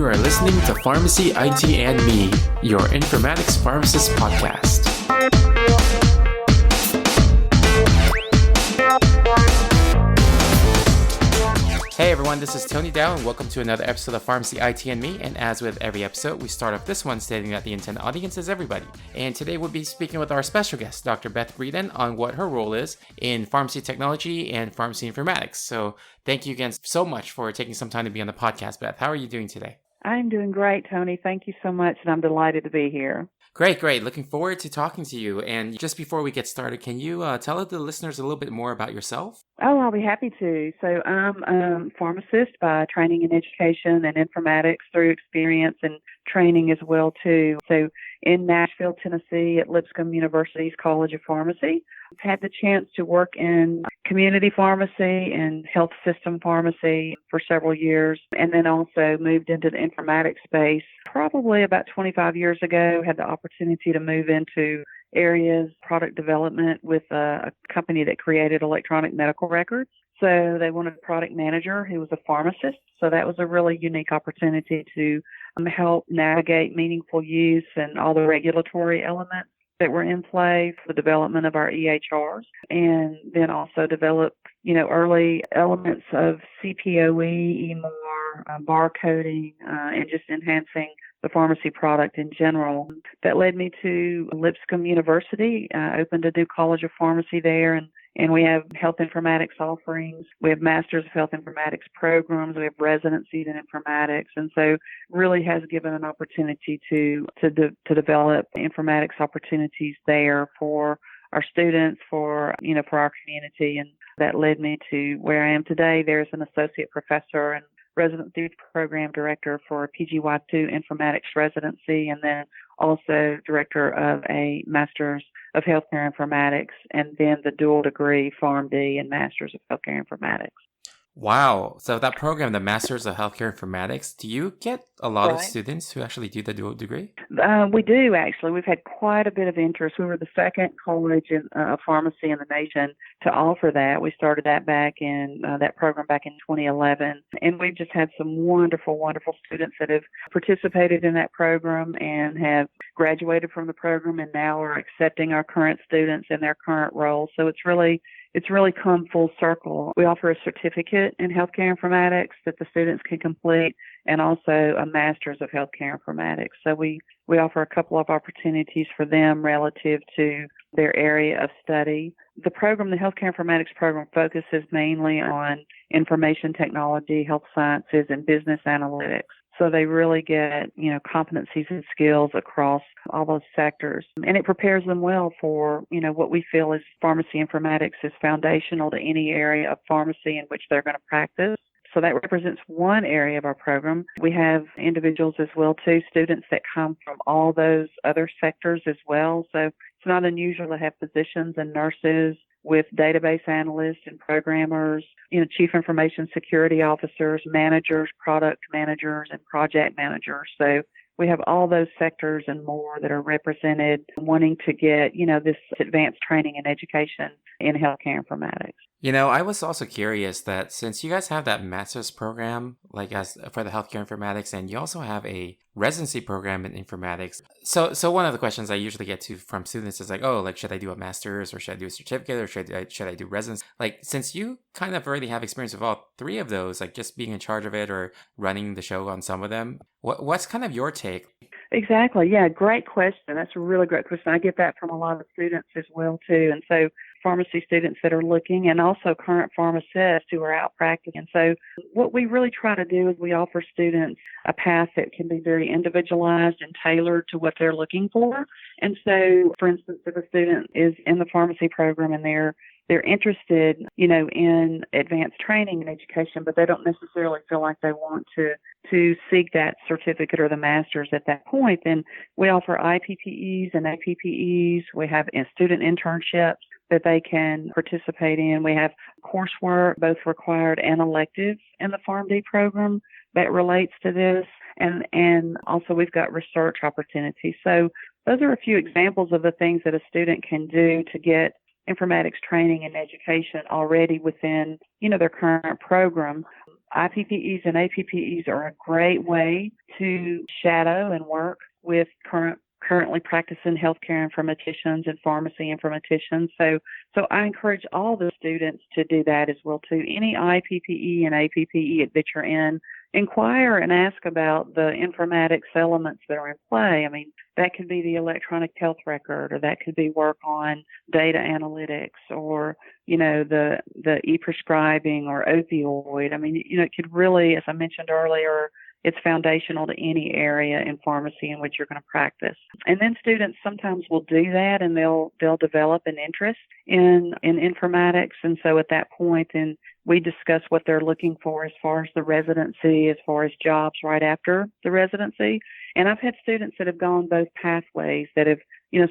You are listening to Pharmacy, IT, and Me, your informatics pharmacist podcast. Hey everyone, this is Tony Dow, and welcome to another episode of Pharmacy, IT, and Me. And as with every episode, we start off this one stating that the intended audience is everybody. And today we'll be speaking with our special guest, Dr. Beth Breeden, on what her role is in pharmacy technology and pharmacy informatics. So thank you again so much for taking some time to be on the podcast, Beth. How are you doing today? I'm doing great, Tony. Thank you so much, and I'm delighted to be here. Great. Looking forward to talking to you. And just before we get started, can you tell the listeners a little bit more about yourself? Oh, I'll be happy to. So I'm a pharmacist by training in education and informatics through experience and training as well, too. So in Nashville, Tennessee at Lipscomb University's College of Pharmacy, I've had the chance to work in community pharmacy and health system pharmacy for several years, and then also moved into the informatics space probably about 25 years ago. Had the opportunity to move into areas, product development with a company that created electronic medical records. So they wanted a product manager who was a pharmacist. So that was a really unique opportunity to help navigate meaningful use and all the regulatory elements that were in play for the development of our EHRs, and then also develop, early elements of CPOE, EMR, barcoding, and just enhancing the pharmacy product in general. That led me to Lipscomb University. Opened a new College of Pharmacy there, and we have health informatics offerings. We have Masters of Health Informatics programs. We have residencies in informatics. And so really has given an opportunity to develop informatics opportunities there for our students, for our community. And that led me to where I am today. There's an associate professor and residency program director for a PGY2 informatics residency, and then also director of a Master's of Healthcare Informatics, and then the dual degree PharmD and Master's of Healthcare Informatics. Wow. So that program, the Masters of Healthcare Informatics, do you get a lot of Right. students who actually do the dual degree? We do, actually. We've had quite a bit of interest. We were the second college of pharmacy in the nation to offer that. We started that that program back in 2011. And we've just had some wonderful, wonderful students that have participated in that program and have graduated from the program and now are accepting our current students in their current roles. So it's really come full circle. We offer a certificate in healthcare informatics that the students can complete, and also a Master's of Healthcare Informatics. So we offer a couple of opportunities for them relative to their area of study. The Healthcare Informatics program, focuses mainly on information technology, health sciences, and business analytics. So they really get, competencies and skills across all those sectors. And it prepares them well for, what we feel is pharmacy informatics is foundational to any area of pharmacy in which they're going to practice. So that represents one area of our program. We have individuals as well, too, students that come from all those other sectors as well. So it's not unusual to have physicians and nurses with database analysts and programmers, chief information security officers, managers, product managers, and project managers. So we have all those sectors and more that are represented wanting to get, this advanced training and education in healthcare informatics. I was also curious that since you guys have that master's program, as for the healthcare informatics, and you also have a residency program in informatics. So one of the questions I usually get from students is should I do a master's, or should I do a certificate, or should I do residency? Since you kind of already have experience with all three of those, just being in charge of it or running the show on some of them, what's kind of your take? Exactly. Yeah, great question. That's a really great question. I get that from a lot of students as well, too. And so pharmacy students that are looking, and also current pharmacists who are out practicing. So what we really try to do is we offer students a path that can be very individualized and tailored to what they're looking for. And so, for instance, if a student is in the pharmacy program and they're interested, in advanced training and education, but they don't necessarily feel like they want to seek that certificate or the master's at that point, then we offer IPPEs and APPEs. We have student internships that they can participate in. We have coursework, both required and elective, in the PharmD program that relates to this. And also we've got research opportunities. So those are a few examples of the things that a student can do to get informatics training and education already within, their current program. IPPEs and APPEs are a great way to shadow and work with currently practicing healthcare informaticians and pharmacy informaticians. So I encourage all the students to do that as well too. Any IPPE and APPE that you're in, inquire and ask about the informatics elements that are in play. I mean, that could be the electronic health record, or that could be work on data analytics, or, the e-prescribing or opioid. I mean, it could really, as I mentioned earlier, it's foundational to any area in pharmacy in which you're going to practice. And then students sometimes will do that, and they'll develop an interest in informatics. And so at that point, then we discuss what they're looking for as far as the residency, as far as jobs right after the residency. And I've had students that have gone both pathways, that have,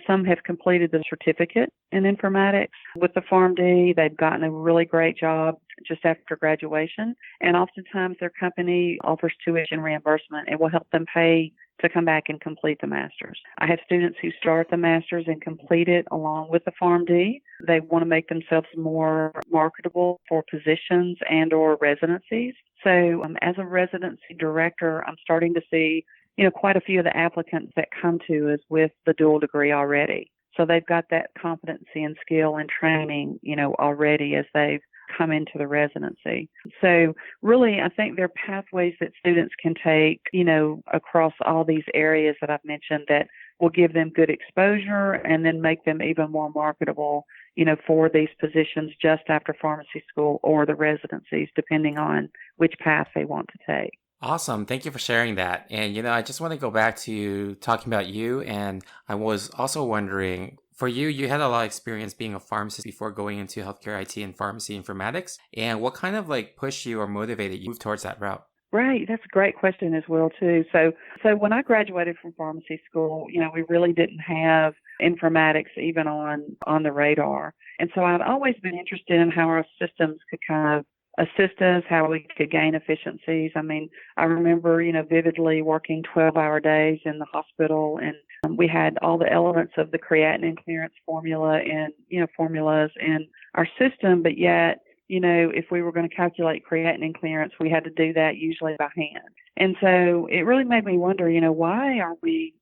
some have completed the certificate in informatics with the PharmD. They've gotten a really great job just after graduation. And oftentimes their company offers tuition reimbursement and will help them pay to come back and complete the master's. I have students who start the master's and complete it along with the PharmD. They want to make themselves more marketable for positions and or residencies. So as a residency director, I'm starting to see quite a few of the applicants that come to us with the dual degree already. So they've got that competency and skill and training, already as they've come into the residency. So really, I think there are pathways that students can take, across all these areas that I've mentioned, that will give them good exposure and then make them even more marketable, for these positions just after pharmacy school or the residencies, depending on which path they want to take. Awesome. Thank you for sharing that. And, I just want to go back to talking about you. And I was also wondering, for you, you had a lot of experience being a pharmacist before going into healthcare IT and pharmacy informatics. And what kind of pushed you or motivated you to move towards that route? Right. That's a great question as well, too. So when I graduated from pharmacy school, we really didn't have informatics even on the radar. And so I've always been interested in how our systems could kind of assist us, how we could gain efficiencies. I mean, I remember, vividly working 12-hour days in the hospital, and we had all the elements of the creatinine clearance formula and, formulas in our system, but yet, if we were going to calculate creatinine clearance, we had to do that usually by hand. And so it really made me wonder, why are we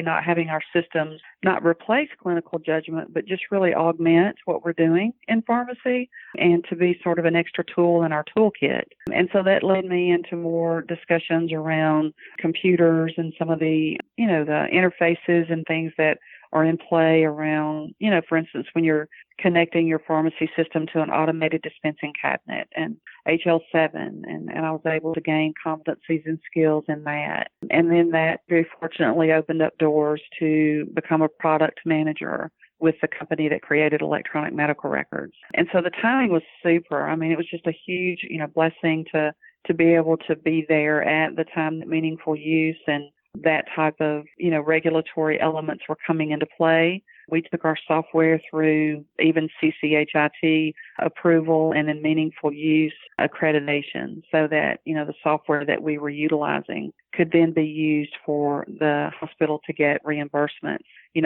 not having our systems not replace clinical judgment, but just really augment what we're doing in pharmacy and to be sort of an extra tool in our toolkit. And so that led me into more discussions around computers and some of the, the interfaces and things that are in play around, for instance, when you're connecting your pharmacy system to an automated dispensing cabinet and HL7, and I was able to gain competencies and skills in that. And then that very fortunately opened up doors to become a product manager with the company that created electronic medical records. And so the timing was super. I mean, it was just a huge, blessing to be able to be there at the time that meaningful use and that type of, regulatory elements were coming into play. We took our software through even CCHIT approval and then meaningful use accreditation so that, the software that we were utilizing could then be used for the hospital to get reimbursement,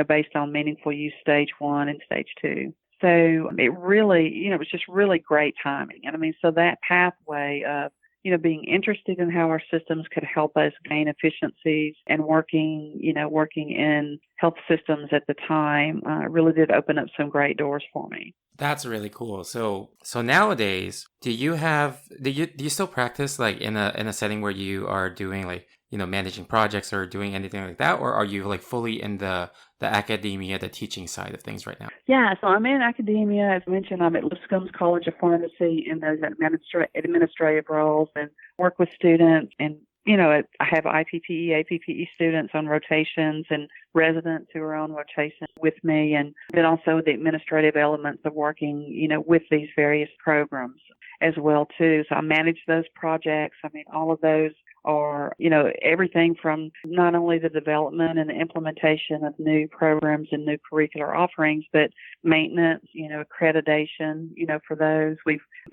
based on meaningful use stage 1 and stage 2. So it really, it was just really great timing. And I mean, so that pathway of, being interested in how our systems could help us gain efficiencies and working in health systems at the time really did open up some great doors for me. That's really cool. So nowadays, do you still practice in a setting where you are doing managing projects or doing anything like that, or are you fully in the academia, the teaching side of things right now? Yeah, so I'm in academia. As mentioned, I'm at Lipscomb's College of Pharmacy in those administrative roles and work with students. And, I have IPPE, APPE students on rotations and residents who are on rotation with me. And then also the administrative elements of working, with these various programs as well, too. So I manage those projects. I mean, all of those are, everything from not only the development and the implementation of new programs and new curricular offerings, but maintenance, accreditation, for those.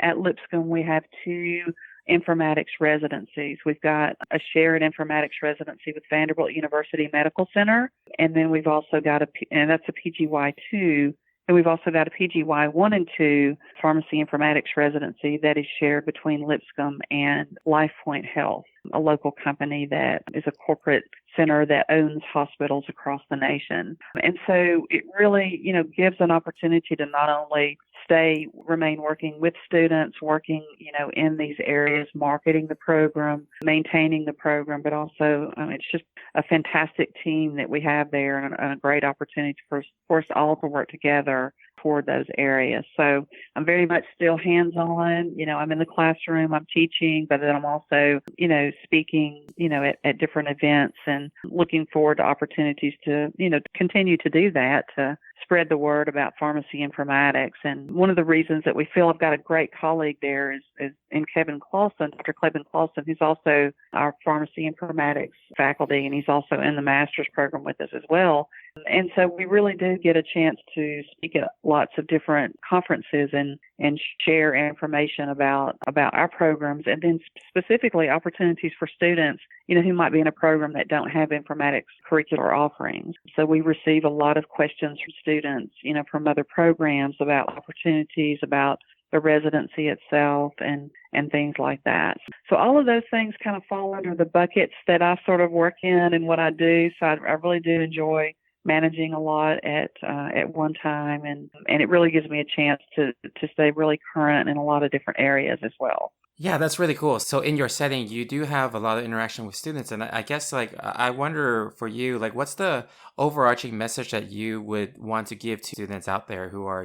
At Lipscomb, we have 2 informatics residencies. We've got a shared informatics residency with Vanderbilt University Medical Center, and then we've also got and that's a PGY2 And we've also got a PGY 1 and 2 pharmacy informatics residency that is shared between Lipscomb and LifePoint Health, a local company that is a corporate center that owns hospitals across the nation. And so it really, gives an opportunity to not only remain working with students, working, in these areas, marketing the program, maintaining the program, but also it's just a fantastic team that we have there and a great opportunity for us all to work together toward those areas. So I'm very much still hands-on. I'm in the classroom, I'm teaching, but then I'm also, speaking, at different events and looking forward to opportunities to, continue to do that, to spread the word about pharmacy informatics. And one of the reasons that we feel I've got a great colleague there is in Kevin Clausen, Dr. Kevin Clausen, who's also our pharmacy informatics faculty, and he's also in the master's program with us as well. And so we really do get a chance to speak at lots of different conferences and share information about our programs, and then specifically opportunities for students, who might be in a program that don't have informatics curricular offerings. So we receive a lot of questions from students, from other programs about opportunities, about the residency itself and things like that. So all of those things kind of fall under the buckets that I sort of work in and what I do. So I really do enjoy managing a lot at one time, and it really gives me a chance to stay really current in a lot of different areas as well. Yeah, that's really cool. So in your setting, you do have a lot of interaction with students. And I guess, I wonder for you, what's the overarching message that you would want to give to students out there who are,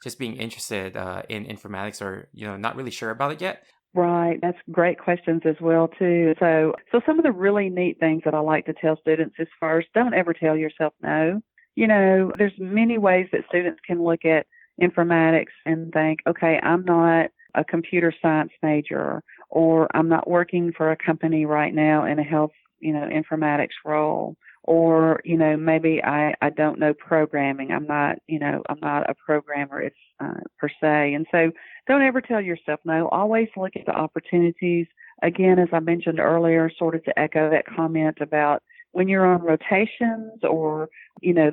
just being interested in informatics or, not really sure about it yet? Right. That's great questions as well, too. So some of the really neat things that I like to tell students is, first, don't ever tell yourself no. There's many ways that students can look at informatics and think, okay, I'm not a computer science major, or I'm not working for a company right now in a health, informatics role, or, maybe I don't know programming. I'm not a programmer per se. And so don't ever tell yourself no. Always look at the opportunities. Again, as I mentioned earlier, sort of to echo that comment about when you're on rotations or,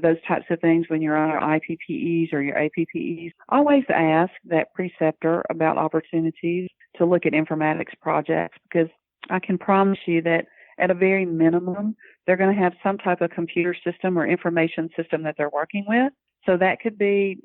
those types of things, when you're on your IPPEs or your APPEs, always ask that preceptor about opportunities to look at informatics projects, because I can promise you that at a very minimum, they're going to have some type of computer system or information system that they're working with. So that could be,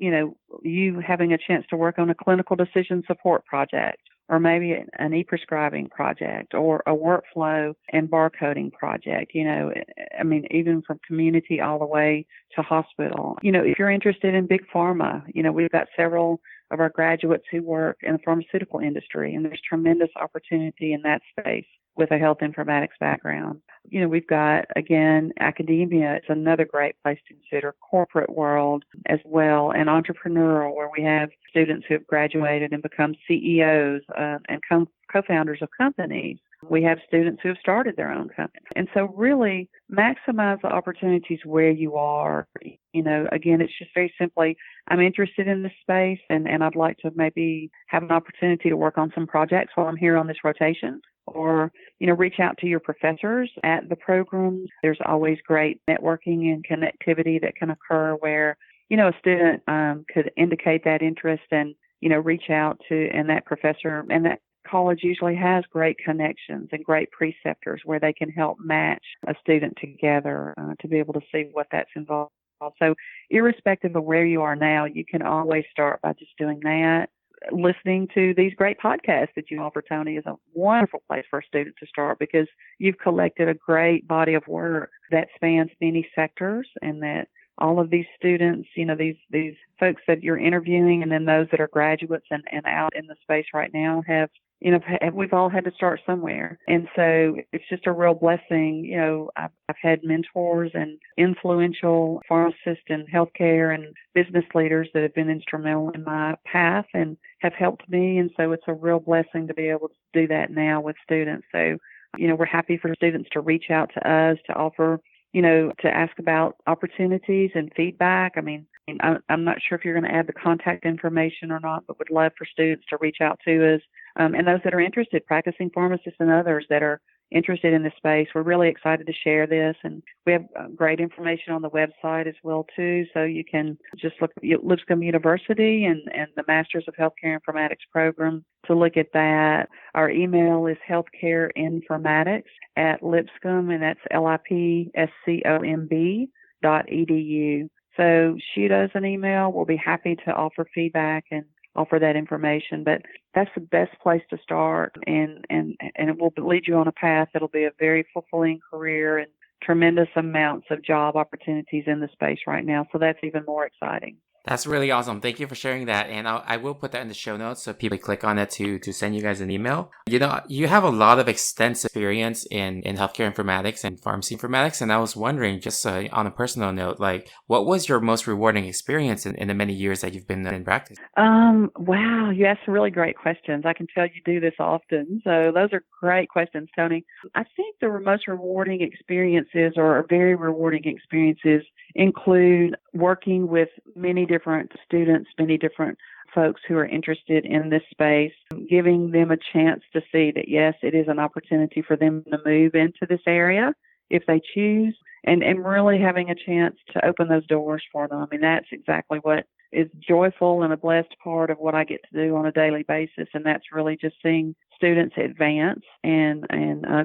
you having a chance to work on a clinical decision support project, or maybe an e-prescribing project, or a workflow and barcoding project, even from community all the way to hospital. If you're interested in big pharma, we've got several of our graduates who work in the pharmaceutical industry, and there's tremendous opportunity in that space with a health informatics background. We've got, again, academia. It's another great place to consider, corporate world as well, and entrepreneurial, where we have students who have graduated and become CEOs and co-founders of companies. We have students who have started their own company. And so really maximize the opportunities where you are. Again, it's just very simply, I'm interested in this space and I'd like to maybe have an opportunity to work on some projects while I'm here on this rotation. Or, reach out to your professors at the program. There's always great networking and connectivity that can occur where, a student could indicate that interest and, reach out to, and that professor, and that college usually has great connections and great preceptors where they can help match a student together to be able to see what that's involved. So irrespective of where you are now, you can always start by just doing that. Listening to these great podcasts that you offer, Tony, is a wonderful place for a student to start, because you've collected a great body of work that spans many sectors, and that all of these students, these folks that you're interviewing, and then those that are graduates and out in the space right now we've all had to start somewhere. And so it's just a real blessing. I've had mentors and influential pharmacists and healthcare and business leaders that have been instrumental in my path and have helped me. And so it's a real blessing to be able to do that now with students. So, we're happy for students to reach out to us, to offer, to ask about opportunities and feedback. I'm not sure if you're going to add the contact information or not, but would love for students to reach out to us. And those that are interested, practicing pharmacists and others that are, interested in this space, we're really excited to share this. And we have great information on the website as well, too. So you can just look at Lipscomb University and the Masters of Healthcare Informatics program to look at that. Our email is healthcareinformatics@Lipscomb, and that's LIPSCOMB.edu. So shoot us an email. We'll be happy to offer feedback and offer that information. But that's the best place to start, and it will lead you on a path that'll be a very fulfilling career and tremendous amounts of job opportunities in the space right now. So that's even more exciting. That's really awesome. Thank you for sharing that. And I will put that in the show notes so people click on it to send you guys an email. You have a lot of extensive experience in healthcare informatics and pharmacy informatics. And I was wondering, just on a personal note, like, what was your most rewarding experience in the many years that you've been in practice? Wow, you asked some really great questions. I can tell you do this often. So those are great questions, Tony. I think the most rewarding experiences, or very rewarding experiences, include working with many different students, many different folks who are interested in this space, giving them a chance to see that, yes, it is an opportunity for them to move into this area if they choose, and really having a chance to open those doors for them. I mean, that's exactly what is joyful and a blessed part of what I get to do on a daily basis, and that's really just seeing students advance and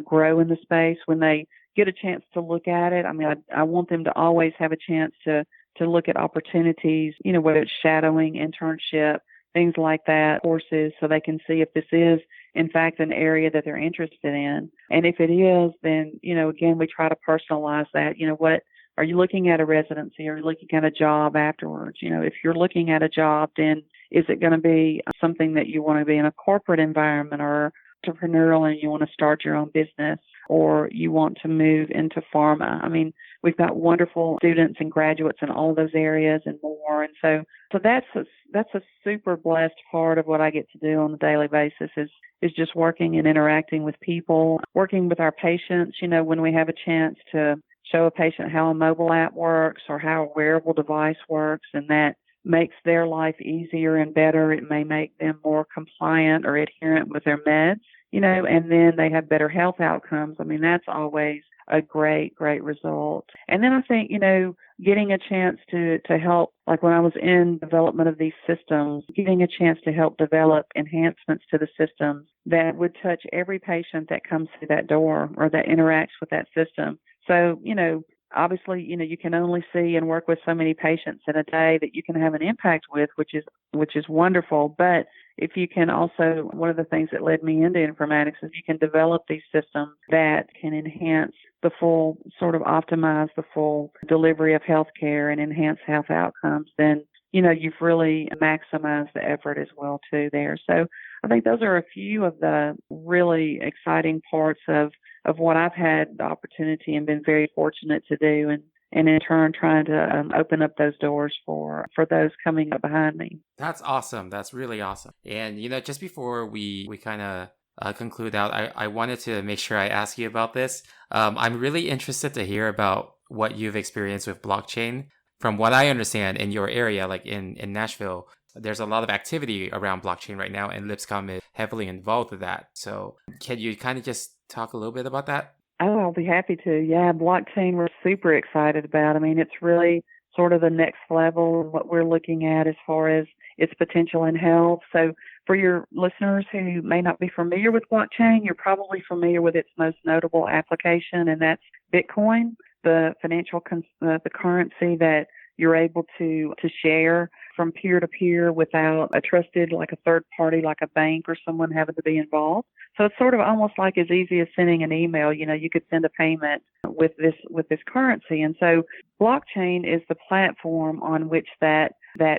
grow in the space when they get a chance to look at it. I mean, I want them to always have a chance to look at opportunities, whether it's shadowing, internship, things like that, courses, so they can see if this is, in fact, an area that they're interested in. And if it is, then, again, we try to personalize that. What are you looking at, a residency? Are you looking at a job afterwards? If you're looking at a job, then is it going to be something that you want to be in a corporate environment or entrepreneurial and you want to start your own business, or you want to move into pharma? I mean, we've got wonderful students and graduates in all those areas and more. And so that's a super blessed part of what I get to do on a daily basis is just working and interacting with people, working with our patients. When we have a chance to show a patient how a mobile app works or how a wearable device works, and that makes their life easier and better. It may make them more compliant or adherent with their meds, and then they have better health outcomes. I mean, that's always a great, great result. And then I think, getting a chance to help, like when I was in development of these systems, getting a chance to help develop enhancements to the systems that would touch every patient that comes through that door or that interacts with that system. So, obviously, you can only see and work with so many patients in a day that you can have an impact with, which is wonderful. But if you can also, one of the things that led me into informatics is you can develop these systems that can enhance the full, sort of optimize the full delivery of healthcare and enhance health outcomes, then, you've really maximized the effort as well, too, there. So I think those are a few of the really exciting parts of what I've had the opportunity and been very fortunate to do, and in turn trying to open up those doors for those coming up behind me. That's awesome. That's really awesome. And, just before we kind of conclude out, I wanted to make sure I ask you about this. I'm really interested to hear about what you've experienced with blockchain. From what I understand, in your area, like in Nashville, there's a lot of activity around blockchain right now, and Lipscomb is heavily involved with that. So can you kind of just talk a little bit about that? Oh, I'll be happy to. Yeah, blockchain we're super excited about. I mean, it's really sort of the next level of what we're looking at as far as its potential in health. So for your listeners who may not be familiar with blockchain, you're probably familiar with its most notable application, and that's Bitcoin, the the currency that you're able to share from peer to peer without a trusted, like a third party, like a bank or someone having to be involved. So it's sort of almost like as easy as sending an email. You could send a payment with this currency. And so blockchain is the platform on which that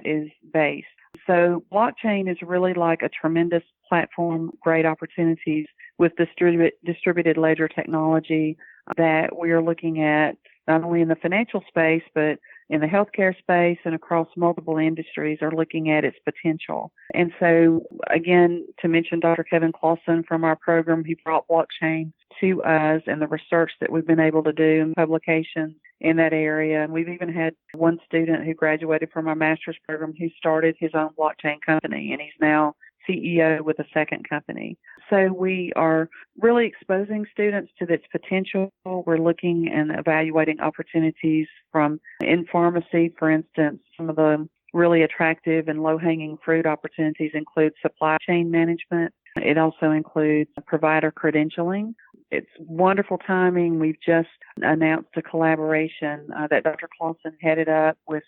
is based. So blockchain is really like a tremendous platform, great opportunities with distributed ledger technology that we are looking at not only in the financial space, but in the healthcare space and across multiple industries are looking at its potential. And so, again, to mention Dr. Kevin Clausen from our program, he brought blockchain to us and the research that we've been able to do and publications in that area. And we've even had one student who graduated from our master's program who started his own blockchain company, and he's now CEO with a second company. So we are really exposing students to its potential. We're looking and evaluating opportunities from in pharmacy, for instance. Some of the really attractive and low-hanging fruit opportunities include supply chain management. It also includes provider credentialing. It's wonderful timing. We've just announced a collaboration that Dr. Clausen headed up with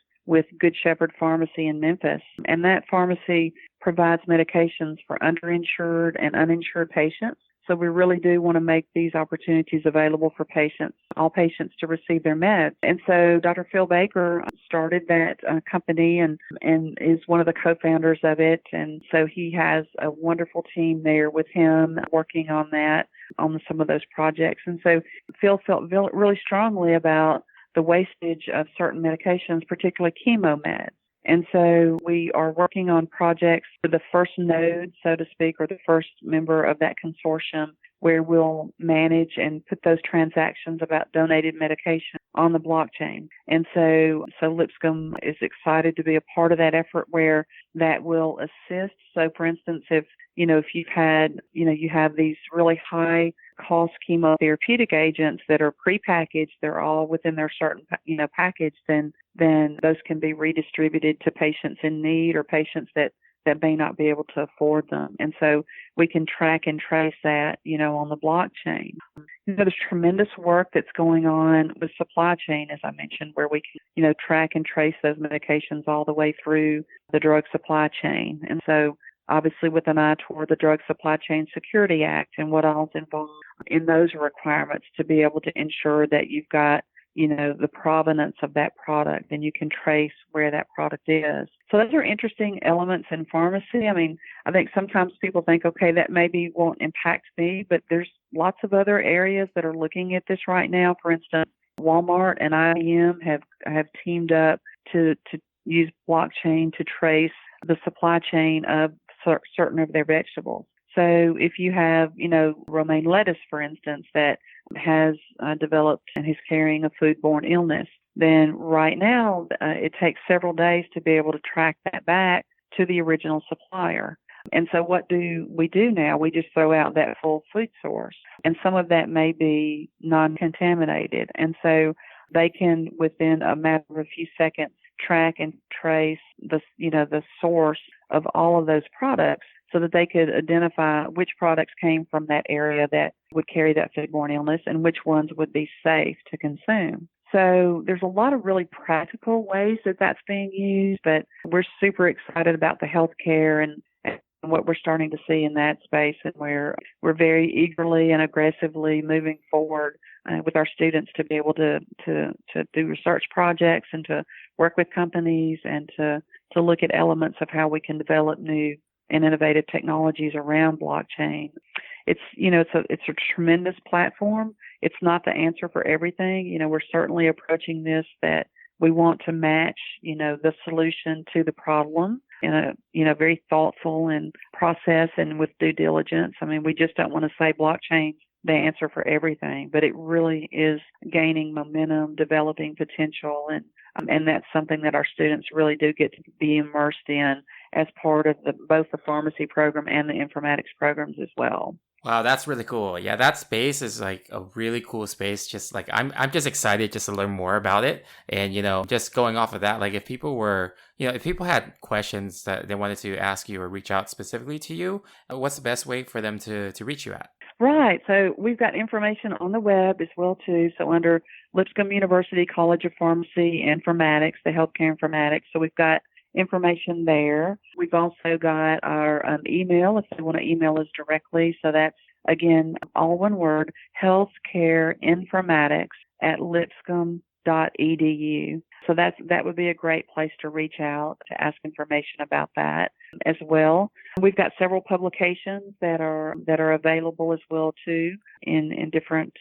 Good Shepherd Pharmacy in Memphis. And that pharmacy provides medications for underinsured and uninsured patients. So we really do want to make these opportunities available for patients, all patients, to receive their meds. And so Dr. Phil Baker started that company and is one of the co-founders of it. And so he has a wonderful team there with him working on that, on some of those projects. And so Phil felt really strongly about the wastage of certain medications, particularly chemo meds. And so we are working on projects for the first node, so to speak, or the first member of that consortium, where we'll manage and put those transactions about donated medication on the blockchain. And so Lipscomb is excited to be a part of that effort where that will assist. So, for instance, if you've had, you have these really high cost chemotherapeutic agents that are prepackaged, they're all within their certain, package, then those can be redistributed to patients in need or patients that may not be able to afford them. And so we can track and trace that, on the blockchain. There's tremendous work that's going on with supply chain, as I mentioned, where we can, track and trace those medications all the way through the drug supply chain. And so obviously with an eye toward the Drug Supply Chain Security Act and what all's involved in those requirements to be able to ensure that you've got, the provenance of that product and you can trace where that product is. So those are interesting elements in pharmacy. I mean, I think sometimes people think, okay, that maybe won't impact me, but there's lots of other areas that are looking at this right now. For instance, Walmart and IBM have teamed up to use blockchain to trace the supply chain of certain of their vegetables. So if you have, romaine lettuce, for instance, that has developed and is carrying a foodborne illness, then right now it takes several days to be able to track that back to the original supplier. And so what do we do now? We just throw out that full food source. And some of that may be non-contaminated. And so they can, within a matter of a few seconds, track and trace the source of all of those products so that they could identify which products came from that area that would carry that foodborne illness and which ones would be safe to consume. So there's a lot of really practical ways that that's being used, but we're super excited about the healthcare and what we're starting to see in that space, and we're very eagerly and aggressively moving forward with our students to be able to do research projects and to work with companies and to look at elements of how we can develop new and innovative technologies around blockchain. It's a tremendous platform. It's not the answer for everything. We're certainly approaching this that we want to match, the solution to the problem in a, very thoughtful and process and with due diligence. I mean, we just don't want to say blockchain's the answer for everything, but it really is gaining momentum, developing potential, and that's something that our students really do get to be immersed in as part of both the pharmacy program and the informatics programs as well. Wow, that's really cool. Yeah, that space is like a really cool space. Just like I'm just excited just to learn more about it. And just going off of that, like if people were, if people had questions that they wanted to ask you or reach out specifically to you, what's the best way for them to reach you at? Right. So we've got information on the web as well too. So under Lipscomb University College of Pharmacy Informatics, the healthcare informatics. So we've got information there. We've also got our email if they want to email us directly. So that's, again, all one word, healthcareinformatics@lipscomb.edu. So that would be a great place to reach out to ask information about that as well. We've got several publications that are available as well too in different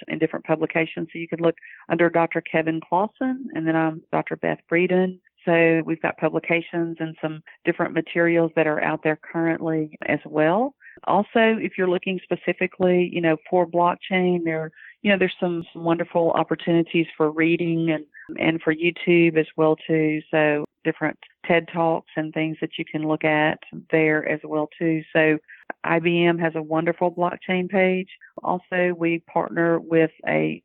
publications. So you can look under Dr. Kevin Clausen, and then I'm Dr. Beth Breeden. So we've got publications and some different materials that are out there currently as well. Also, if you're looking specifically, for blockchain, there's some wonderful opportunities for reading and for YouTube as well too. So different TED Talks and things that you can look at there as well too. So IBM has a wonderful blockchain page. Also, we partner with a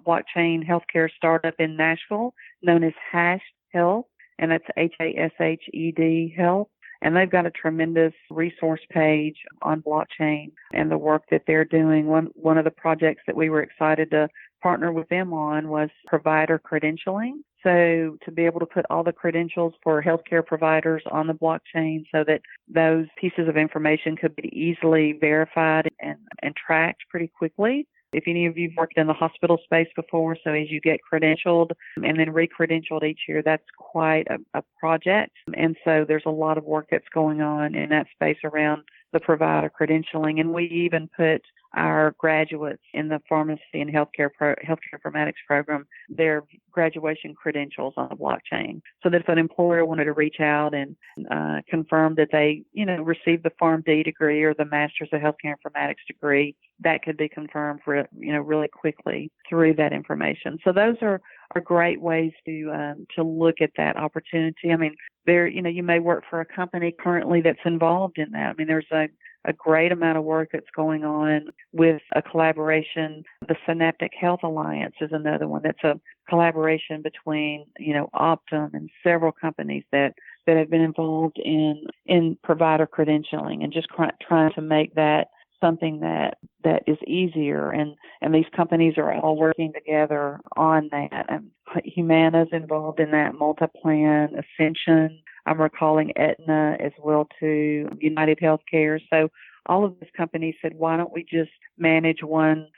blockchain healthcare startup in Nashville known as Hash Health, and that's HASHED Health. And they've got a tremendous resource page on blockchain and the work that they're doing. One of the projects that we were excited to partner with them on was provider credentialing. So to be able to put all the credentials for healthcare providers on the blockchain so that those pieces of information could be easily verified and tracked pretty quickly. If any of you have worked in the hospital space before, so as you get credentialed and then re-credentialed each year, that's quite a project. And so there's a lot of work that's going on in that space around the provider credentialing. And we even put our graduates in the pharmacy and healthcare informatics program, their graduation credentials on the blockchain, so that if an employer wanted to reach out and confirm that they, received the PharmD degree or the Master's of Healthcare Informatics degree, that could be confirmed for, really quickly through that information. So those are great ways to look at that opportunity. I mean, you may work for a company currently that's involved in that. I mean, there's a great amount of work that's going on with a collaboration. The Synaptic Health Alliance is another one. That's a collaboration between, Optum and several companies that have been involved in provider credentialing and just trying to make that something that is easier. And these companies are all working together on that. And Humana's involved in that, Multiplan, Ascension. I'm recalling Aetna as well too, United Healthcare. So all of these companies said, why don't we just manage one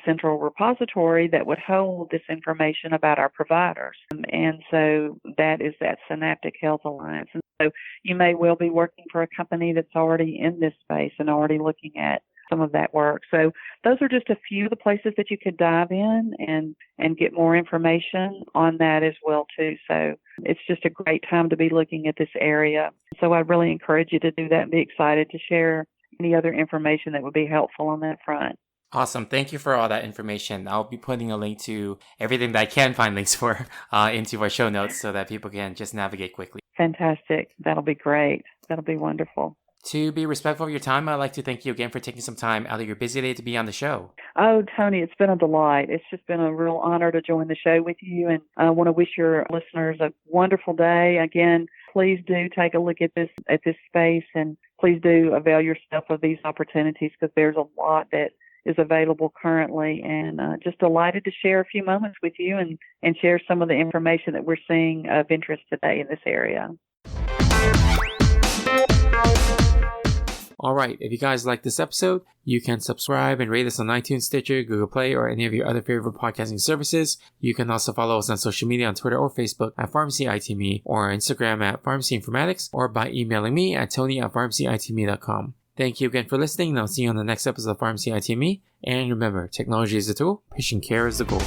central repository that would hold this information about our providers? And so that is that Synaptic Health Alliance. And so you may well be working for a company that's already in this space and already looking at some of that work. So those are just a few of the places that you could dive in and get more information on that as well too. So it's just a great time to be looking at this area. So I really encourage you to do that and be excited to share any other information that would be helpful on that front. Awesome. Thank you for all that information. I'll be putting a link to everything that I can find links for into our show notes so that people can just navigate quickly. Fantastic. That'll be great. That'll be wonderful. To be respectful of your time, I'd like to thank you again for taking some time out of your busy day to be on the show. Oh, Tony, it's been a delight. It's just been a real honor to join the show with you, and I want to wish your listeners a wonderful day. Again, please do take a look at this space, and please do avail yourself of these opportunities because there's a lot that is available currently, and just delighted to share a few moments with you and share some of the information that we're seeing of interest today in this area. All right, if you guys like this episode, you can subscribe and rate us on iTunes, Stitcher, Google Play, or any of your other favorite podcasting services. You can also follow us on social media on Twitter or Facebook at PharmacyITme, or on Instagram at Pharmacy Informatics, or by emailing me at tony@pharmacyitme.com. Thank you again for listening, and I'll see you on the next episode of Pharmacy ITme. And remember, technology is the tool, patient care is the goal.